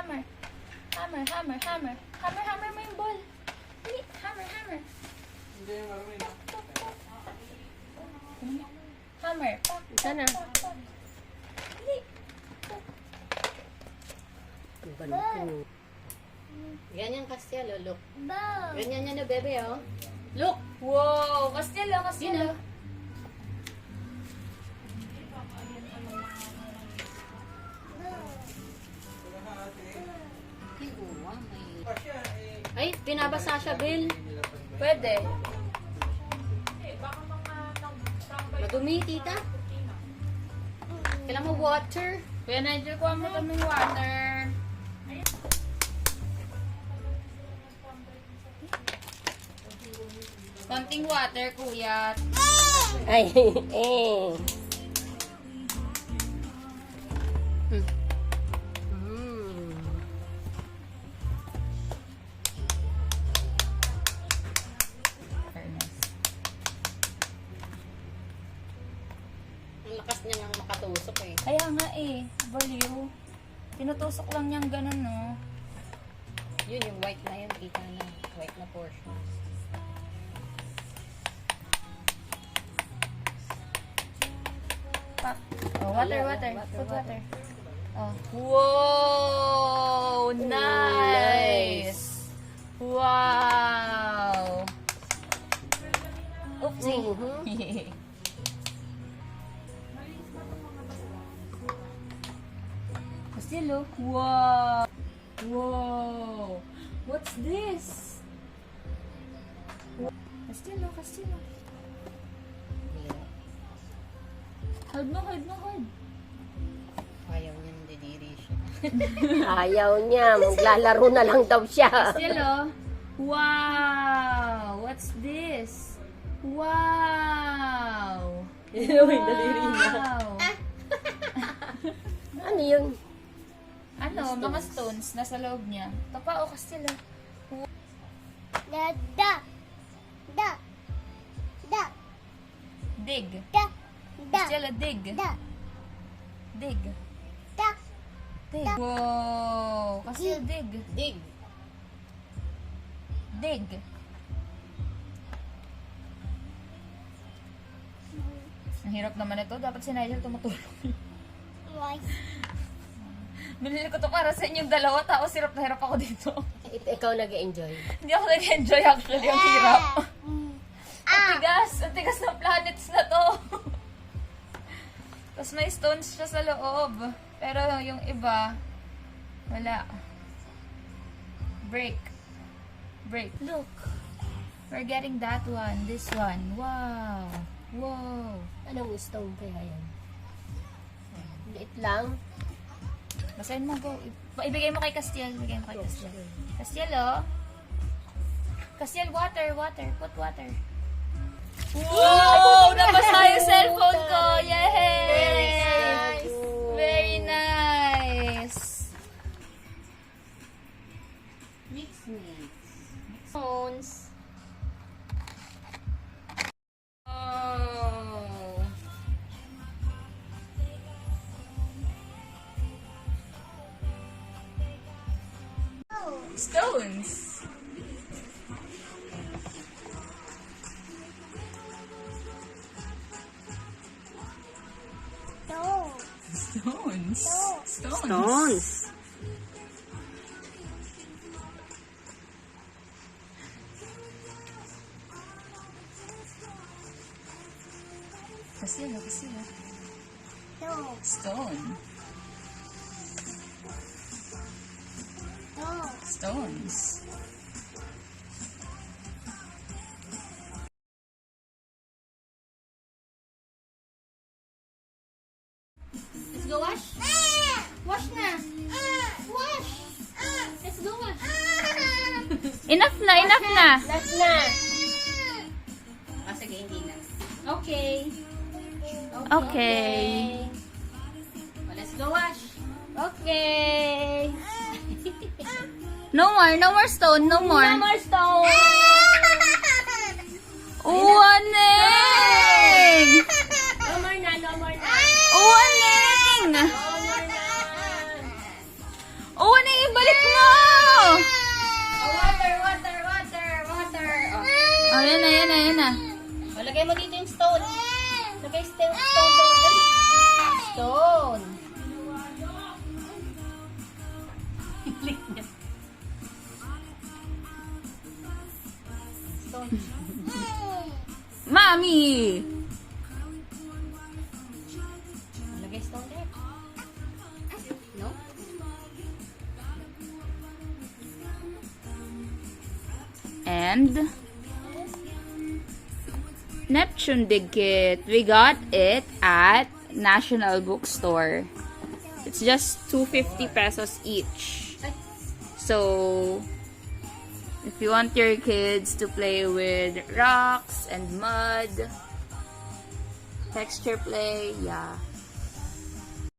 hammer. Hammer, hammer, hammer. Hammer, hammer mo yung ball. Dali, hammer, hammer. Hindi, marami na. Hammer. Pak, Sana. pak, pak. Dali. Ang galing. Ganyan Castiel, oh, look. Ganyan yan, oh, bebe, oh. Look! Wow, Castiel, Yun, Castiel. oh. Ay, uwa, may... Ay, pinabasa siya, Bill. Pwede. Madumi, tita. Kailangan mo water. Kuya Nigel, kuha mo kaming water. Konting water, kuya. Ay, eh. Ang lakas niya nga makatusok eh. Kaya nga eh, baliw. Tinutusok lang niyang ganun, no? Yun, yung white na yun, kita na. White na portion. Pak. Oh, water, Ayan, water. water, Put water. water. Oh. Wow! Nice! Wow! Oopsie! Castillo. Wow! Wow! What's this? Castillo, Castillo. Hold mo, hold mo, hold. Ayaw niya ng didiri siya. Ayaw niya. Maglalaro na lang daw siya. Castillo. Wow! What's this? Wow! Yung daliri niya. Wow! Ano yun? Ano, mga stones nasa loob niya. Papa, o Castillo. Dig. Castillo, dig. Dig. Dig. Wow! Castillo, dig. Dig. Dig. Ang hirap naman ito. Dapat si Nigel tumutulong. Binili ko to para sa inyong dalawa. Tapos hirap na hirap ako dito. Ikaw nag-enjoy. Hindi ako nag-enjoy actually. Ang hirap. Ang tigas. Ang tigas ng planets na to. Tapos may stones siya sa loob. Pero yung iba, wala. Break. Break. Look. We're getting that one. This one. Wow. Wow. Anong stone kaya yan? Liit lang. Basahin mo, go. Ibigay mo kay Castiel. Ibigay mo kay Castiel. Castiel, oh. Castiel, water, water. Put water. Wow! Nabasa yung cellphone ko! Yay! Very nice. Very nice. Mix. Stones. Oh. Stones. Stones. Stones. Castillo, Castillo. Stone. Stones. Let's go wash. Wash na. Wash. Let's go wash. Enough na, enough na. Last na. Sige, hindi na. Okay. Okay. Well, let's go wash. Okay. No more stone, no more. No more stone. Uwaning! No more na, no more na. Uwaning! No more na. Uwaning, ibalik lagay mo dito yung stone. Lagay stone doon. Dali. Stone. Click niya. Stone. Mami! Lagay stone there. No? And Neptune Dikit. We got it at National Bookstore. It's just 250 pesos each. Ay. So, if you want your kids to play with rocks and mud, texture play, yeah.